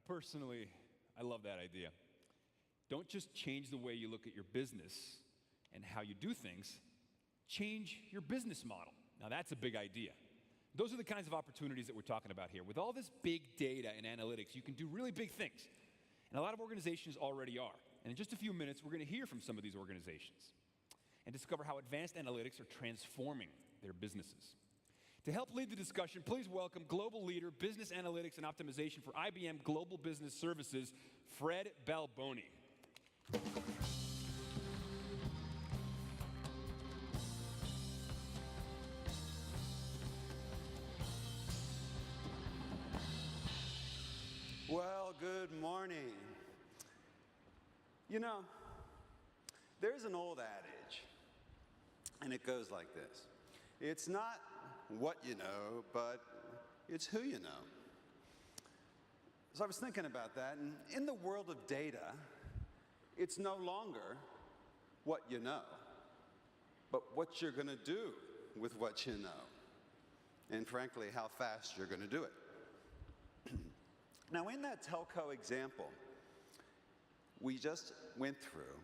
Personally, I love that idea. Don't just change the way you look at your business and how you do things, change your business model. Now that's a big idea. Those are the kinds of opportunities that we're talking about here. With all this big data and analytics, you can do really big things. And a lot of organizations already are. And in just a few minutes, we're going to hear from some of these organizations and discover how advanced analytics are transforming their businesses. To help lead the discussion, please welcome global leader, business analytics and optimization for IBM Global Business Services, Fred Balboni. Well, good morning. You know, there's an old adage, and it goes like this. It's not what you know, but it's who you know. So I was thinking about that, and in the world of data, it's no longer what you know, but what you're going to do with what you know, and frankly, how fast you're going to do it. Now, in that telco example we just went through,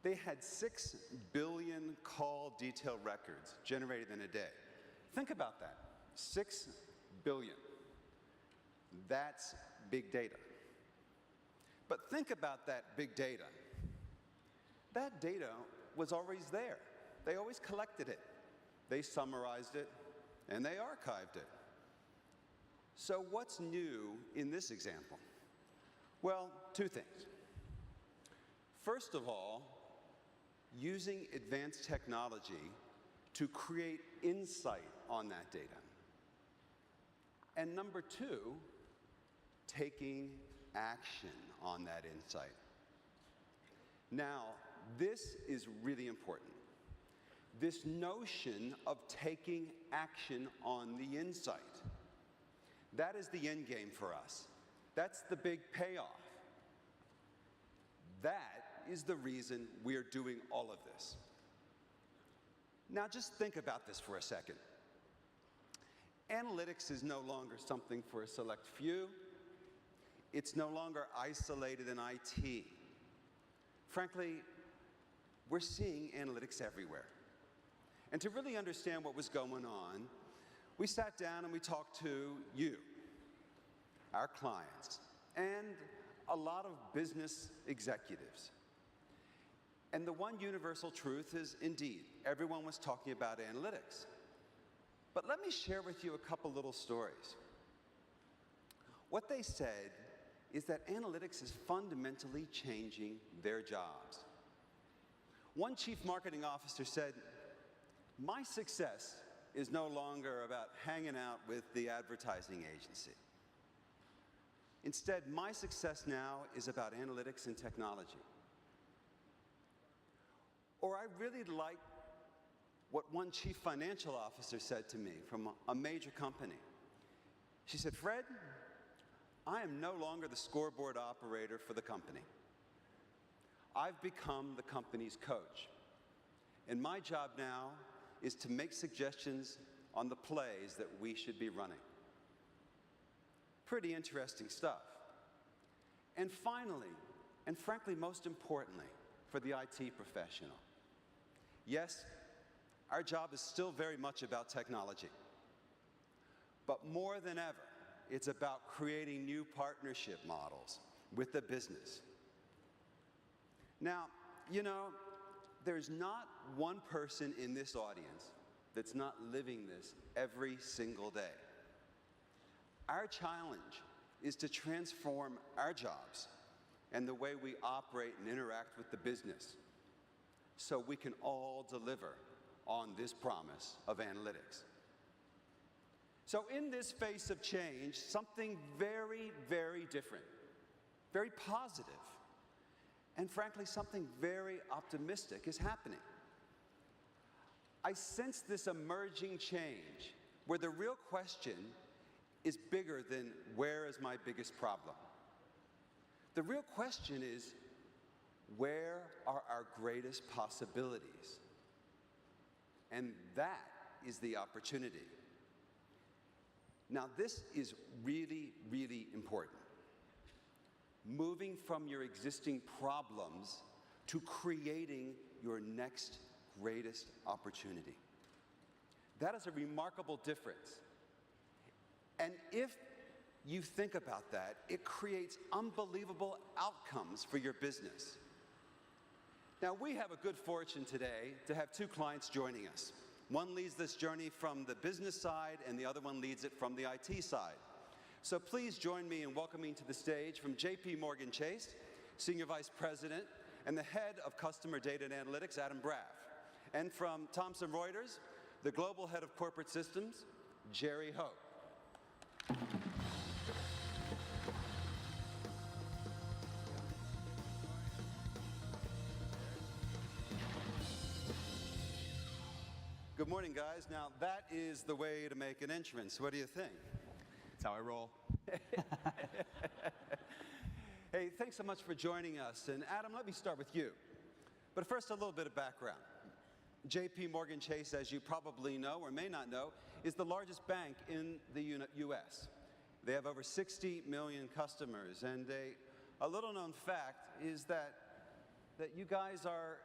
they had 6 billion call detail records generated in a day. Think about that, 6 billion. That's big data. But think about that big data. That data was always there. They always collected it. They summarized it, and they archived it. So what's new in this example? Well, 2 things. First of all, using advanced technology to create insight on that data. And number 2, taking action on that insight. Now, this is really important. This notion of taking action on the insight. That is the end game for us. That's the big payoff. That is the reason we're doing all of this. Now just think about this for a second. Analytics is no longer something for a select few. It's no longer isolated in IT. Frankly, we're seeing analytics everywhere. And to really understand what was going on, we sat down and we talked to you, our clients, and a lot of business executives. And the one universal truth is, indeed, everyone was talking about analytics. But let me share with you a couple little stories. What they said is that analytics is fundamentally changing their jobs. One chief marketing officer said, "My success is no longer about hanging out with the advertising agency. Instead, my success now is about analytics and technology." Or I really like what one chief financial officer said to me from a major company. She said, "Fred, I am no longer the scoreboard operator for the company. I've become the company's coach. And my job now is to make suggestions on the plays that we should be running." Pretty interesting stuff. And finally, and frankly most importantly, for the IT professional, yes, our job is still very much about technology. But more than ever, it's about creating new partnership models with the business. Now, you know, there's not one person in this audience that's not living this every single day. Our challenge is to transform our jobs and the way we operate and interact with the business so we can all deliver on this promise of analytics. So in this face of change, something very, very different, very positive, and frankly, something very optimistic is happening. I sense this emerging change where the real question is bigger than where is my biggest problem. The real question is, where are our greatest possibilities? And that is the opportunity. Now, this is really, really important. moving from your existing problems to creating your next greatest opportunity. That is a remarkable difference. And if you think about that, it creates unbelievable outcomes for your business. Now, we have a good fortune today to have two clients joining us. One leads this journey from the business side, and the other one leads it from the IT side. So please join me in welcoming to the stage from JP Morgan Chase, Senior Vice President and the Head of Customer Data and Analytics, Adam Braff. And from Thomson Reuters, the Global Head of Corporate Systems, Jerry Ho. Good morning, guys. Now, that is the way to make an entrance. What do you think? That's how I roll. Hey, thanks so much for joining us. And Adam, let me start with you. But first, a little bit of background. JP Morgan Chase, as you probably know or may not know, is the largest bank in the U.S. They have over 60 million customers. And a little-known fact is that you guys are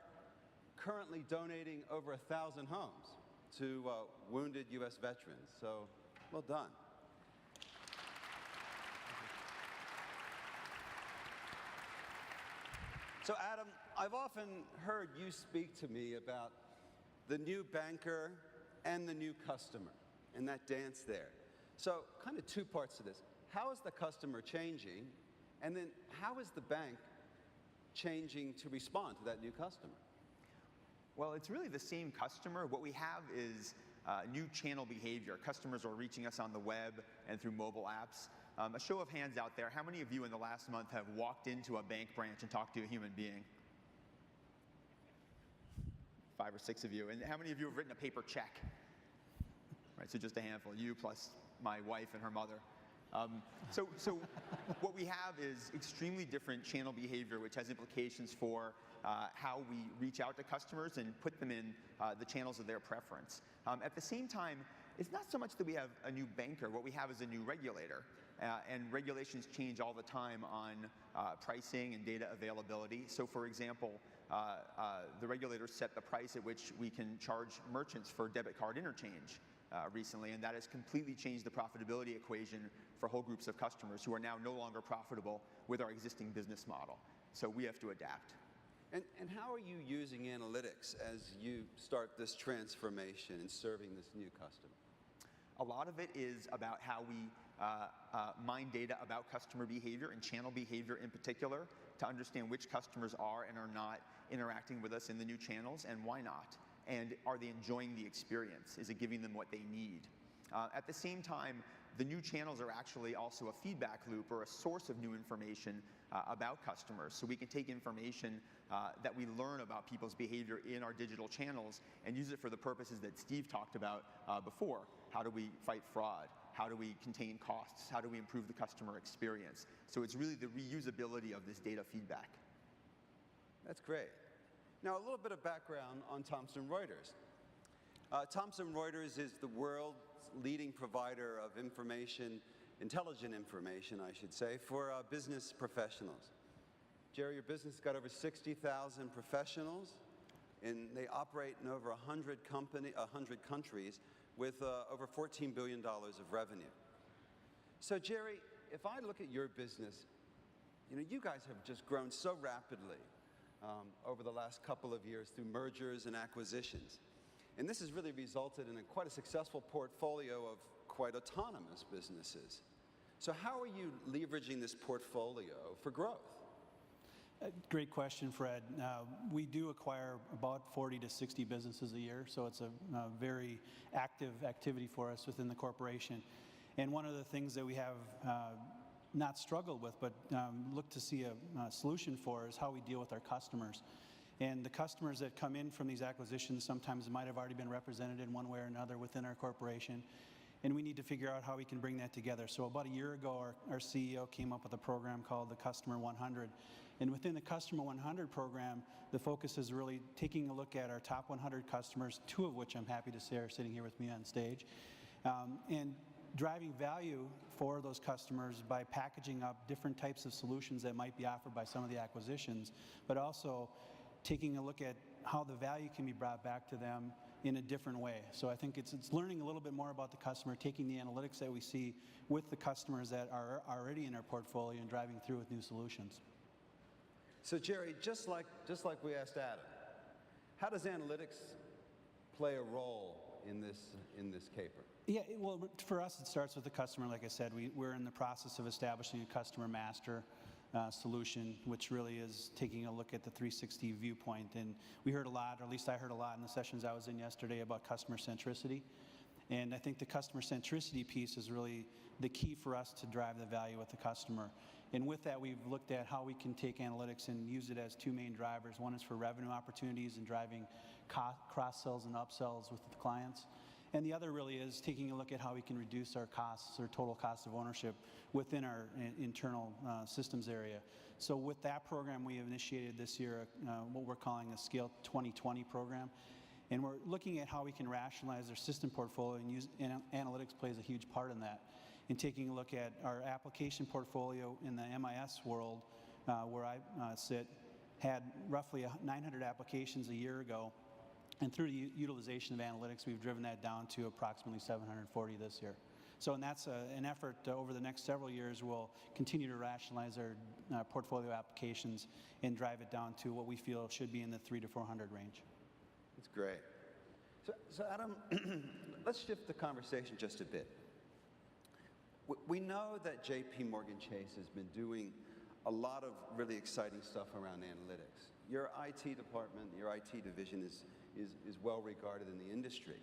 currently donating over 1,000 homes to wounded U.S. veterans. So, well done. So, Adam, I've often heard you speak to me about the new banker and the new customer and that dance there. So, kind of two parts to this. How is the customer changing? And then, how is the bank changing to respond to that new customer? Well, it's really the same customer. What we have is new channel behavior. Customers are reaching us on the web and through mobile apps. A show of hands out there, how many of you in the last month have walked into a bank branch and talked to a human being? 5 or 6 of you. And how many of you have written a paper check? Right, so just a handful. You plus my wife and her mother. So what we have is extremely different channel behavior, which has implications for how we reach out to customers and put them in the channels of their preference. At the same time, it's not so much that we have a new banker. What we have is a new regulator. And regulations change all the time on pricing and data availability. So for example, the regulators set the price at which we can charge merchants for debit card interchange recently, and that has completely changed the profitability equation for whole groups of customers who are now no longer profitable with our existing business model. So we have to adapt. And how are you using analytics as you start this transformation and serving this new customer? A lot of it is about how we mine data about customer behavior and channel behavior in particular to understand which customers are and are not interacting with us in the new channels and why not. And are they enjoying the experience? Is it giving them what they need? At the same time, the new channels are actually also a feedback loop or a source of new information about customers. So we can take information that we learn about people's behavior in our digital channels and use it for the purposes that Steve talked about before. How do we fight fraud? How do we contain costs? How do we improve the customer experience? So it's really the reusability of this data feedback. That's great. Now, a little bit of background on Thomson Reuters. Thomson Reuters is the world's leading provider of information, intelligent information, I should say, for business professionals. Jerry, your business has got over 60,000 professionals, and they operate in over 100 countries with over $14 billion of revenue. So, Jerry, if I look at your business, you guys have just grown so rapidly over the last couple of years through mergers and acquisitions. And this has really resulted in quite a successful portfolio of quite autonomous businesses. So how are you leveraging this portfolio for growth? Great question, Fred. We do acquire about 40 to 60 businesses a year, so it's a very active activity for us within the corporation. And one of the things that we have not struggled with, but look to see a solution for, is how we deal with our customers. And the customers that come in from these acquisitions sometimes might have already been represented in one way or another within our corporation. And we need to figure out how we can bring that together. So about a year ago, our CEO came up with a program called the Customer 100. And within the Customer 100 program, the focus is really taking a look at our top 100 customers, 2 of which I'm happy to say are sitting here with me on stage, and driving value for those customers by packaging up different types of solutions that might be offered by some of the acquisitions, but also taking a look at how the value can be brought back to them in a different way. So I think it's learning a little bit more about the customer, taking the analytics that we see with the customers that are already in our portfolio and driving through with new solutions. So Jerry, just like we asked Adam, how does analytics play a role in this caper? Yeah, well, for us, it starts with the customer. Like I said, we're in the process of establishing a customer master solution, which really is taking a look at the 360 viewpoint. And we heard a lot, or at least I heard a lot in the sessions I was in yesterday about customer centricity. And I think the customer centricity piece is really the key for us to drive the value with the customer. And with that, we've looked at how we can take analytics and use it as two main drivers. One is for revenue opportunities and driving cross-sells and upsells with the clients. And the other really is taking a look at how we can reduce our costs or total cost of ownership within our internal systems area. So with that program, we have initiated this year what we're calling a Scale 2020 program. And we're looking at how we can rationalize our system portfolio, and analytics plays a huge part in that. In taking a look at our application portfolio in the MIS world, where I sit, had roughly 900 applications a year ago. And through the utilization of analytics, we've driven that down to approximately 740 this year. So, and that's an effort over the next several years. We'll continue to rationalize our portfolio applications and drive it down to what we feel should be in the 300 to 400 range. That's great. So Adam, let's shift the conversation just a bit. We know that J.P. Morgan Chase has been doing a lot of really exciting stuff around analytics. Your IT department, your IT division is well regarded in the industry.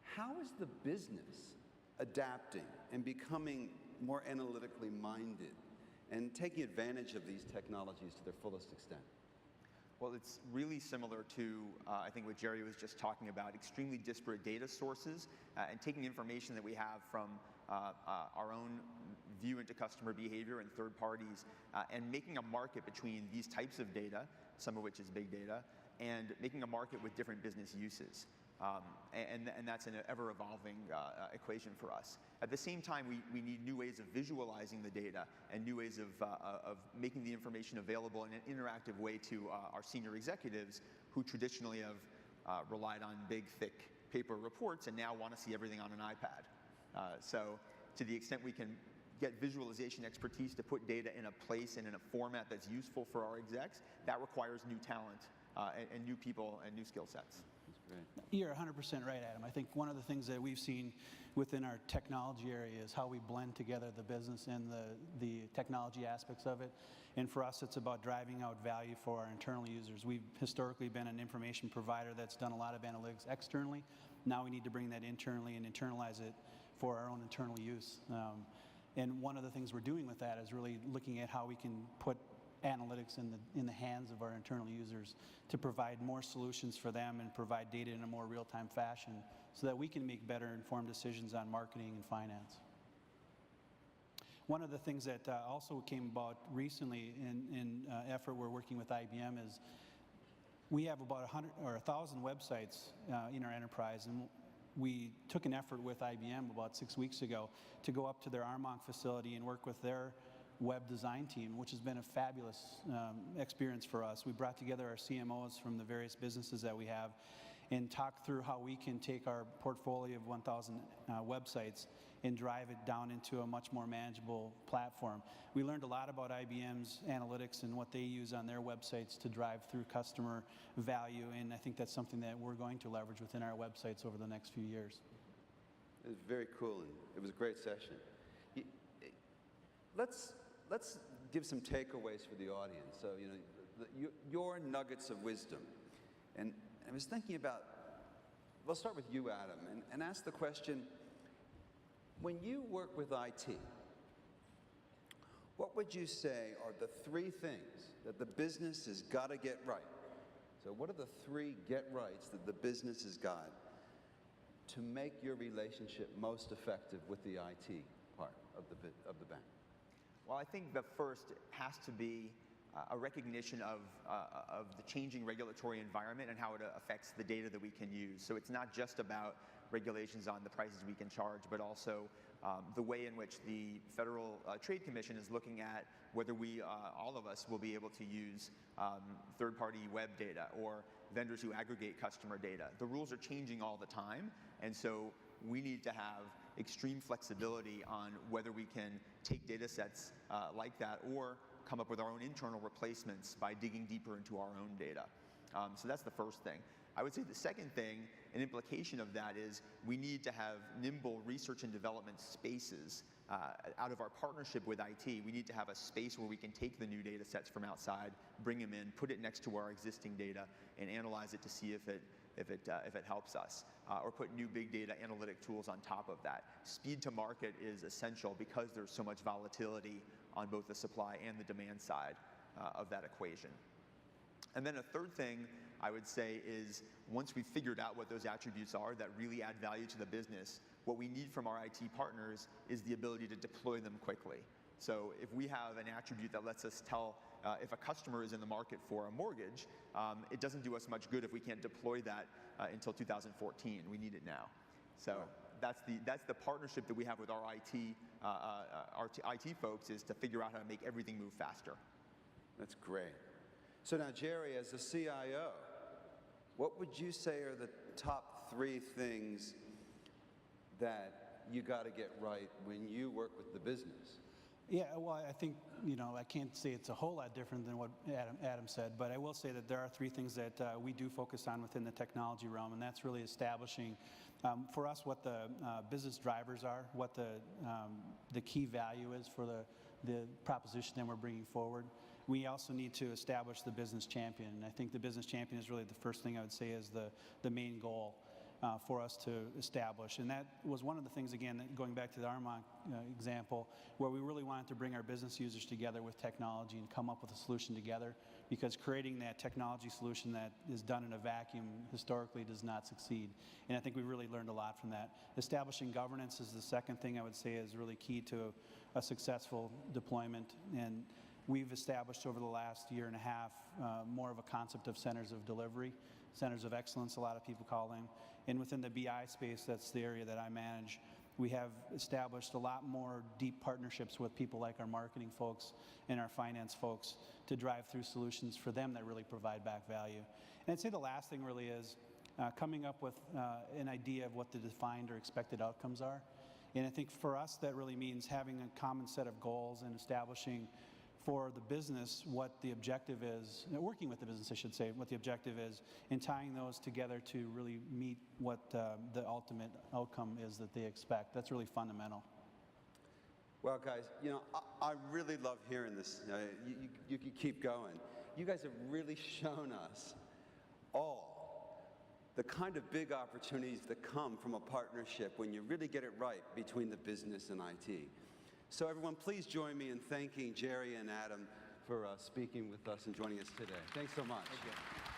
How is the business adapting and becoming more analytically minded and taking advantage of these technologies to their fullest extent? Well, it's really similar to, I think, what Jerry was just talking about, extremely disparate data sources and taking information that we have from our own view into customer behavior and third parties and making a market between these types of data, some of which is big data, and making a market with different business uses. And that's an ever-evolving equation for us. At the same time, we need new ways of visualizing the data and new ways of making the information available in an interactive way to our senior executives who traditionally have relied on big, thick paper reports and now want to see everything on an iPad. So to the extent we can get visualization expertise to put data in a place and in a format that's useful for our execs, that requires new talent and new people and new skill sets. You're 100% right, Adam. I think one of the things that we've seen within our technology area is how we blend together the business and the technology aspects of it. And for us, it's about driving out value for our internal users. We've historically been an information provider that's done a lot of analytics externally. Now we need to bring that internally and internalize it for our own internal use. And one of the things we're doing with that is really looking at how we can put analytics in the hands of our internal users to provide more solutions for them and provide data in a more real-time fashion so that we can make better informed decisions on marketing and finance. One of the things that also came about recently in effort we're working with IBM is we have about 1,000 websites in our enterprise, and we took an effort with IBM about 6 weeks ago to go up to their Armonk facility and work with their web design team, which has been a fabulous experience for us. We brought together our CMOs from the various businesses that we have and talked through how we can take our portfolio of 1,000 websites and drive it down into a much more manageable platform. We learned a lot about IBM's analytics and what they use on their websites to drive through customer value, and I think that's something that we're going to leverage within our websites over the next few years. It was very cool, and it was a great session. Let's give some takeaways for the audience. So, your nuggets of wisdom. And I was thinking about, let's start with you, Adam, and ask the question, when you work with IT, what would you say are the three things that the business has got to get right? So what are the three get-rights that the business has got to make your relationship most effective with the IT part of the bank? Well, I think the first has to be a recognition of the changing regulatory environment and how it affects the data that we can use. So it's not just about regulations on the prices we can charge, but also the way in which the Federal Trade Commission is looking at whether we, all of us, will be able to use third-party web data or vendors who aggregate customer data. The rules are changing all the time, and so we need to have extreme flexibility on whether we can take data sets like that or come up with our own internal replacements by digging deeper into our own data. So that's the first thing. I would say the second thing, an implication of that is we need to have nimble research and development spaces. Out of our partnership with IT, we need to have a space where we can take the new data sets from outside, bring them in, put it next to our existing data, and analyze it to see if it helps us, or put new big data analytic tools on top of that. Speed to market is essential because there's so much volatility on both the supply and the demand side of that equation. And then a third thing I would say is once we've figured out what those attributes are that really add value to the business, what we need from our IT partners is the ability to deploy them quickly. So if we have an attribute that lets us tell if a customer is in the market for a mortgage, it doesn't do us much good if we can't deploy that until 2014. We need it now. So that's the partnership that we have with our IT folks, is to figure out how to make everything move faster. That's great. So now, Jerry, as a CIO, what would you say are the top 3 things that you got to get right when you work with the business? Yeah, well, I think, I can't say it's a whole lot different than what Adam said, but I will say that there are 3 things that we do focus on within the technology realm, and that's really establishing, for us, what the business drivers are, what the key value is for the proposition that we're bringing forward. We also need to establish the business champion, and I think the business champion is really the first thing I would say is the main goal for us to establish. And that was one of the things, again, going back to the Armonk example, where we really wanted to bring our business users together with technology and come up with a solution together, because creating that technology solution that is done in a vacuum historically does not succeed. And I think we really learned a lot from that. Establishing governance is the second thing I would say is really key to a successful deployment. And we've established over the last year and a half more of a concept of centers of delivery, centers of excellence, a lot of people call them. And within the BI space, that's the area that I manage, we have established a lot more deep partnerships with people like our marketing folks and our finance folks to drive through solutions for them that really provide back value. And I'd say the last thing really is coming up with an idea of what the defined or expected outcomes are. And I think for us, that really means having a common set of goals and establishing for the business what the objective is, working with the business, I should say, what the objective is, and tying those together to really meet what the ultimate outcome is that they expect. That's really fundamental. Well, guys, I really love hearing this. You can keep going. You guys have really shown us all the kind of big opportunities that come from a partnership when you really get it right between the business and IT. So everyone, please join me in thanking Jerry and Adam for speaking with us and joining us today. Thanks so much. Thank you.